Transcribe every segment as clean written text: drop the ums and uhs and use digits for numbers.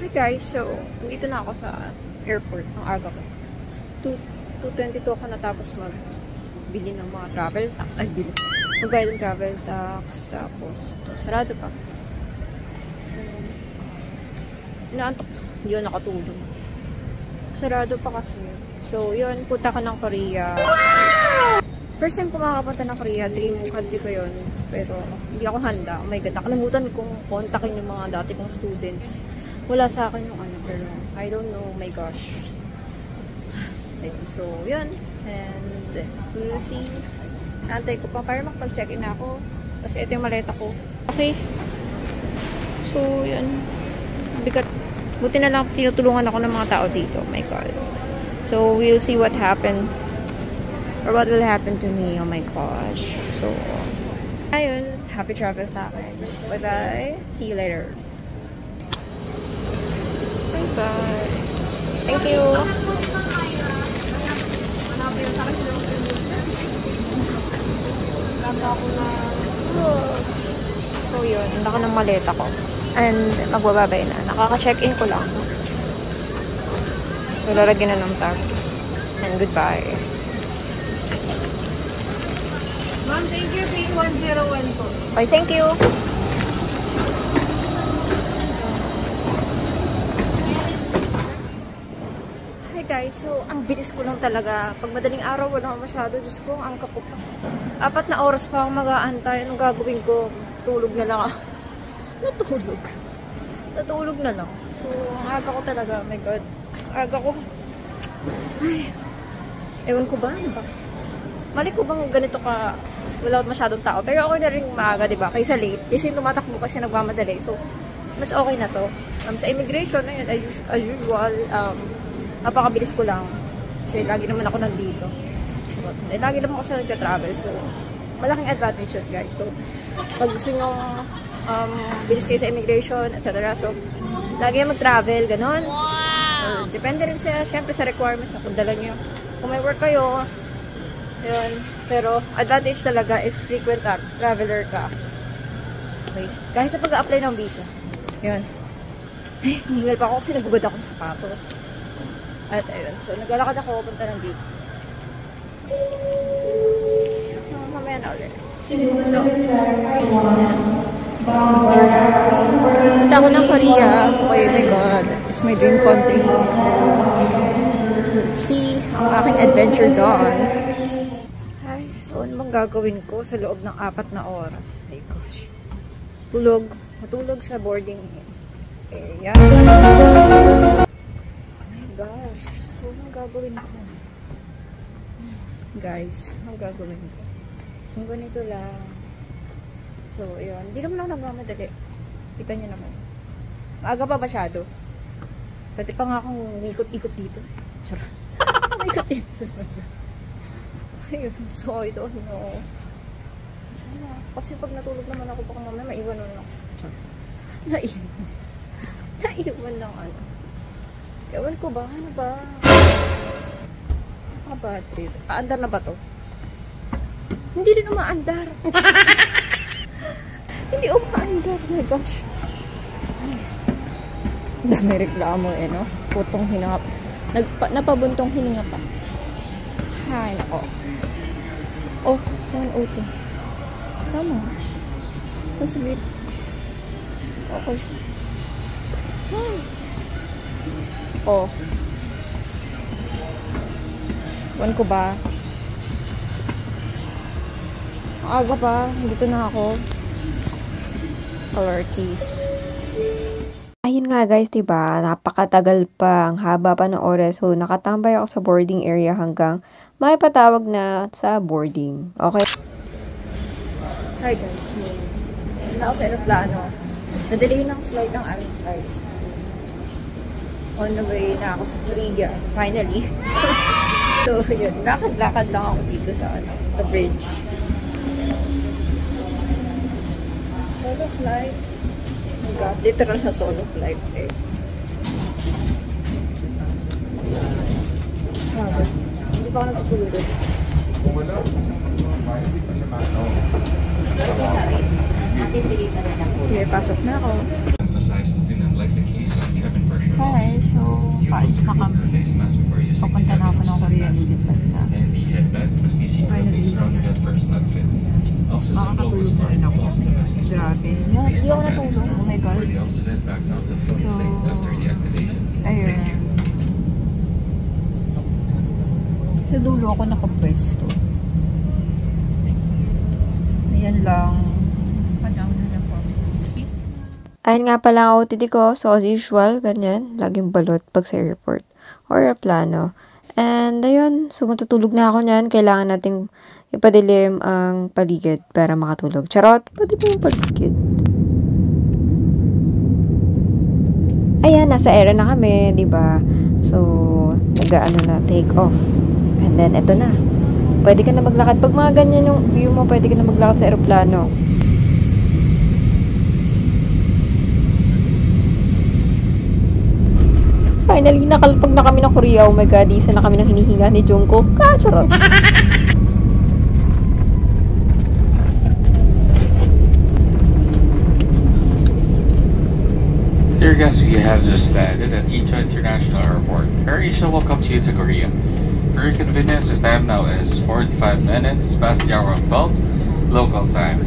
Hi guys, so nandito na ako sa airport. Ang aga ko. 2:22 ako natapos magbili ng mga travel tax. Ay, magbayad ng travel tax. Tapos, sarado pa. So, inaantok. Hindi ako nakatulog. Sarado pa kasi. So, yun. Punta ko ng Korea. First time ko makakapunta ng Korea. Dream country ko yun. Pero, hindi ako handa. Oh my God. Nakalimutan kong kontakin yung mga dati kong students. Wala sa akin yung ano. Pero, I don't know. Oh my gosh. So, yun. And, we'll see. Naantay ko pa para makapag-check-in na ako. Kasi ito yung maleta ko. Okay. So, yun. Bigat. Buti na lang tinutulungan ako ng mga tao dito. Oh my God. So, we'll see what happened. Or what will happen to me. Oh my gosh. So, ayun. Happy travel sa akin. Bye-bye. See you later. Bye-bye. Thank you. So, yun. Ang laki ng maleta ko. And, magbababay na. Nakaka-check-in ko lang. So, lalagyan na ng tag. And goodbye. Ma'am, thank you. P101 po. Okay, thank you. Hi guys, so ang bilis ko lang talaga. Pag madaling araw, wala akong masyado. Diyos ko, ang kapok. 4 na oras pa akong mag-aantay. Anong gagawin ko? Tulog na lang ako. Natulog na lang. So, ang aga ko talaga. Oh my God. Ang aga ko. Ay. Ewan ko ba? Ano ba? Mali ko bang ganito ka wala masyadong tao. Pero okay na rin maaga, diba? Kaysa late. Kasi yung tumatakbo kasi nagmamadali. So, mas okay na to. Sa immigration, ayun, as usual, napakabilis ko lang. Kasi lagi naman ako nandito. Lagi naman ako sa nagka-travel. So, malaking advantage yun, guys. So, pag gusto nyo bilis kayo sa immigration, etc. So, lagi mag-travel, ganon. So, depende rin syempre sa requirements na kung dala nyo. Kung may work kayo, yun. Pero, advantage talaga if frequent traveler ka. Okay. Kahit sa pag-a-apply ng visa. Yun. Ay, hingal pa ako kasi nagubad akong sapatos. At ayun. So, naglalakad ako punta ng beach. Mamaya na ulit. Punta ako ng Korea. Okay, my God. It's my dream country. So, let's see ang aking adventure doon. So, ano bang gagawin ko sa loob ng 4 na oras? My gosh. Matulog sa boarding area. Oh my gosh. So, anong gagawin ko? Guys, anong gagawin ko? Ang ganito lang. So, yun. Hindi naman ako nagmamadali. Kita nyo naman. Maaga pa masyado. Pati pa nga akong umikot-ikot dito. Charot. Umikot-ikot. Ayun, so I don't know. Sana. Kasi pag natulog naman ako, baka mamaya maiwan na lang. Naiwan lang ano. Ewan ko ba? Ano ba? Bad trip. Aandar na ba to? Hindi rin umaandar. Hindi umaandar. Oh my gosh. Dami reklamo eh, no? Putong hininga. Napabuntong hininga pa. Ay, nako. Oh, 102. Tama. Kasabit. Okay. Oh. Wan ko ba? Ang aga pa. Dito na ako. Alerty. Ayun nga guys, diba? Napakatagal pa. Ang haba pa ng oras. So, nakatambay ako sa boarding area hanggang may patawag na sa boarding. Okay? Hi guys. So, na ako sa aeroplano. Nadali ng flight ng aming flight. On the way na ako sa Korea. Finally. So, yun. Lakad-lakad lang ako dito sa the bridge. Solo flight. Oh my God, literal na solo flight eh. Hindi pa ako nagpapulog. Sige, pasok na ako. Emphasized in unlikely case of Kevin Burke. Paalis na kami. Papunta na ako ng Korea, lilipad na. Finally. Makakatulog na rin ako. Grabe. Hindi ako natulog. Oh my God. So, ayun. Sa dulo ako nakapwesto. Ayan lang. Padaw na lang po. Excuse me. Ayun nga pala ang OTD ko. So, as usual, ganyan. Laging balot pag sa airport. Or aeroplano. And, ayun. So, matutulog na ako niyan. Kailangan nating ipadilim ang paligid para makatulog. Charot! Padilim yung paligid. Ayan, nasa area na kami, diba? So, nag-ano na, take off. And then, eto na. Pwede ka na maglakad. Pag mga ganyan yung view mo, pwede ka na maglakad sa aeroplano. Finally, nakalapag na kami ng Korea. Oh my God, isa na kami ng hinihinga ni Jungkook. Charot! Dear guests, we have just landed at Incheon International Airport. AirAsia welcomes you to Korea. For your convenience, the time now is 45 minutes past the hour of 12 local time.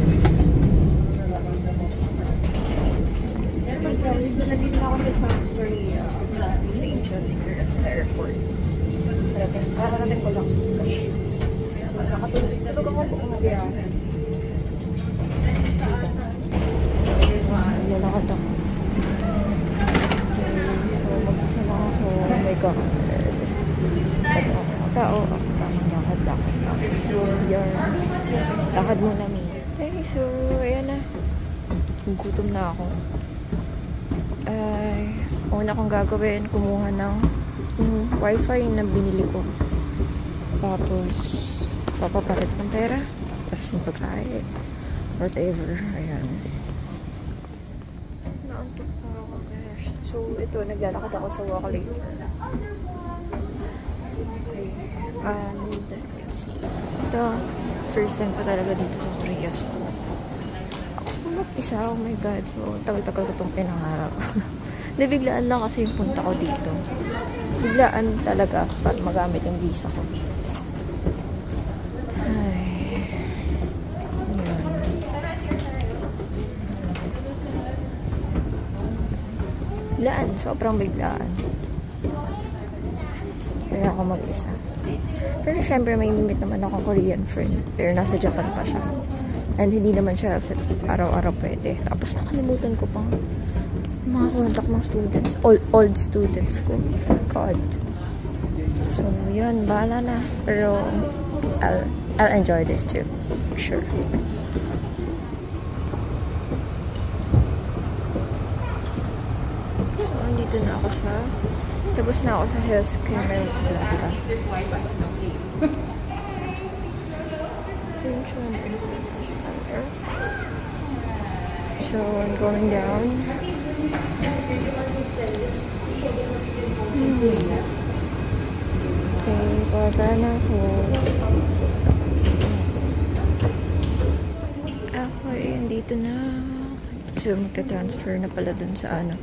Nandito na ako sa South Korea. Sa Incheon International Airport. Kararating ko lang. Nakatulog. Natulog ako kung mag-iyahan. Lalakad ako. So, mag-isa lang ako. Oh my God. Tao ako. Tamang lakad. Yan. Lakad muna ni. Okay, so, ayan na. Gutom na ako. Una kong gagawin, kumuha ng wifi na binili ko. Tapos, papapalit ng pera. Tapos yung pagkain. Whatever. Ayan. Naantok na ako, guys. So, ito, naglalakad ako sa Walkley. Okay. And, let's see. Ito, first time ko talaga dito sa Korea. So, ako mag-isa. Oh my God. So, tagal-tagal ko itong pinangarap. Hindi, biglaan lang kasi yung punta ko dito. Biglaan talaga para magamit yung visa ko. Ay. Ayan. Biglaan. Sobrang biglaan. Kaya ako mag-isa. Pero syempre may limit naman akong Korean friend. Pero nasa Japan pa siya. And hindi naman siya araw-araw pwede. Tapos nakalimutan ko pang mga contact ng students. Old students ko. God. So, yun. Bahala na. Pero, I'll enjoy this trip. For sure. So, andito na ako sa tapos na ako sa Hills Canal Plaza. So, I'm going down. Okay, baba na ako. Okay, andito na. So, magka-transfer na pala dun sa ano.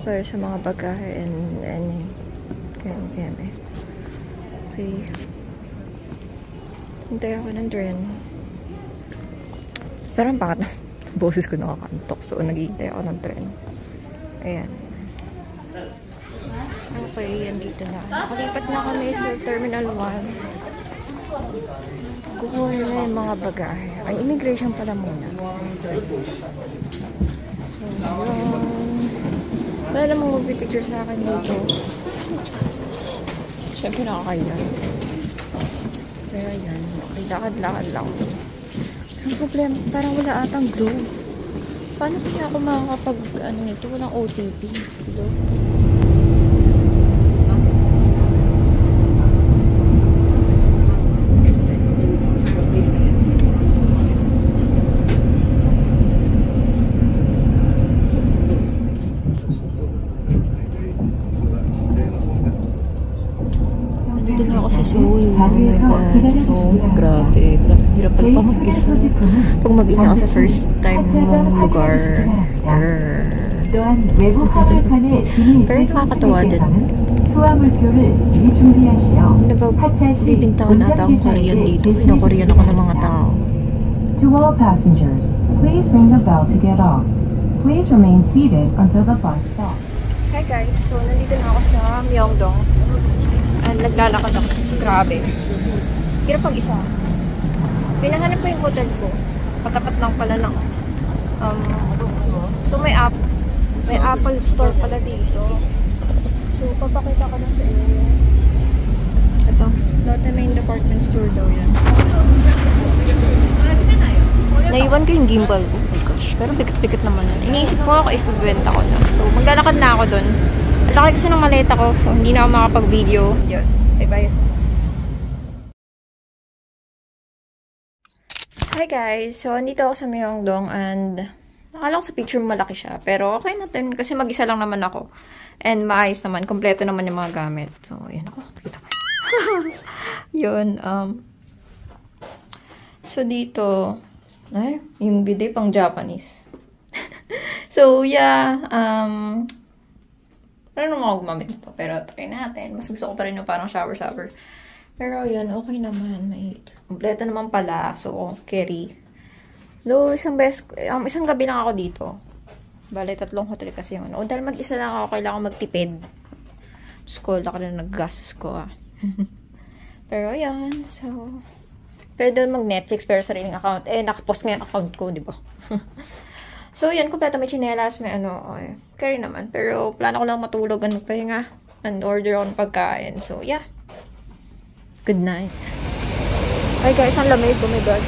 Para sa mga bagahe and ganyan eh. Okay. Hintay ako ng tren. Parang bakit na boses ko nakakantok. So, naghihintay ako ng tren. Ayan. Okay, yan dito na. Nakalipat na kami sa Terminal 1. Kukunin na yung mga bagahe. Ay, immigration pala muna. So, wala namang magpipicture sa akin dito. Siyempre nakakaya. Pero yan. Okay, lakad-lakad lang. Ang problema, parang wala atang glow. Paano kaya ako makakapag, ano nito, walang OTP? Glow. Seoul. Oh my God. So, grabe. Hirap pala pa mag-isa. Pag mag-isa ka sa first time mong lugar. 또한 외부 화물칸에 짐이 Very 있으신 nakakatuwa din. 승객께서는 수화물표를 미리 준비하시어 하차 시 Bibintawan ata akong Korean dito. Kino-Korean ako ng mga tao. To all passengers, please ring the bell to get off. Please remain seated until the bus stops. Hi guys, so nandito na ako sa Myeongdong. And naglalakad ako. Grabe. Hirap pag-isa. Pinahanap ko yung hotel ko. Katapat lang pala ng so may Apple store pala dito. So papakita ko lang sa inyo. Ito. Lotte Main Department Store daw yan. Naiwan ko yung gimbal ko. Oh my gosh. Pero bigat-bigat naman yan. Iniisip ko ako if ibenta ko na. So maglalakad na ako dun. Ang laki kasi ng maleta ko. So hindi na ako makapag-video. Yun. Bye-bye. Hi guys! So, andito ako sa Myeongdong and nakala ko sa picture malaki siya. Pero okay natin kasi mag-isa lang naman ako. And maayos naman. Kompleto naman yung mga gamit. So, yan ako. Kita ko. Yun. So, dito ay, yung bidet pang Japanese. So, yeah. Paano naman ako gumamit nito? Pero try natin. Mas gusto ko pa rin yung parang shower-shower. Pero yan, okay naman. May kompleto naman pala. So, carry. So, isang gabi lang ako dito. Bale, 3 hotel kasi yung ano. O, dahil mag-isa lang ako, kailangan magtipid. Diyos ko, laki na naggastos ko ah. Pero yan, so... Pwede mag-Netflix pero sariling account. Eh, nakapost nga yung account ko, di ba? So, yan, kompleto. May chinelas, may ano, okay. Carry naman. Pero, plano ko lang matulog, magpahinga. And order ako ng pagkain. So, yeah. Good night. Hi guys, ang lamig. Oh my god.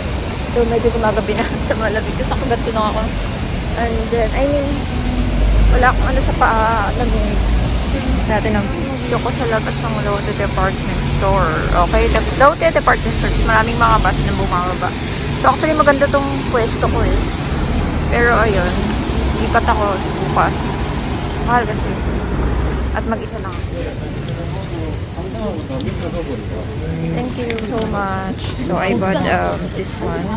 So, medyo gumagabi na sa malamig. Tapos nakagat ko lang ako. And then, wala akong ano sa paa. Lamig. Natin ang video ko sa labas ng Lotte Department Store. Okay, Lotte Department Store. Maraming mga bus na bumababa. So, actually, maganda tong pwesto ko eh. Pero, ayun. Lipat ako bukas. Mahal kasi. At mag-isa lang ako. Thank you so much. So I bought this one.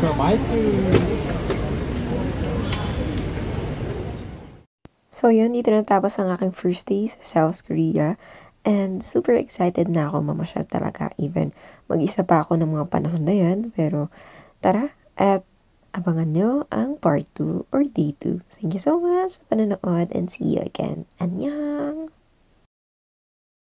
So yun, dito natapos ang aking first day sa South Korea. And super excited na ako mamasyal talaga. Even mag-isa pa ako ng mga panahon na yan. Pero tara, at abangan nyo ang part 2 or day 2. Thank you so much sa panonood and see you again. Annyeong!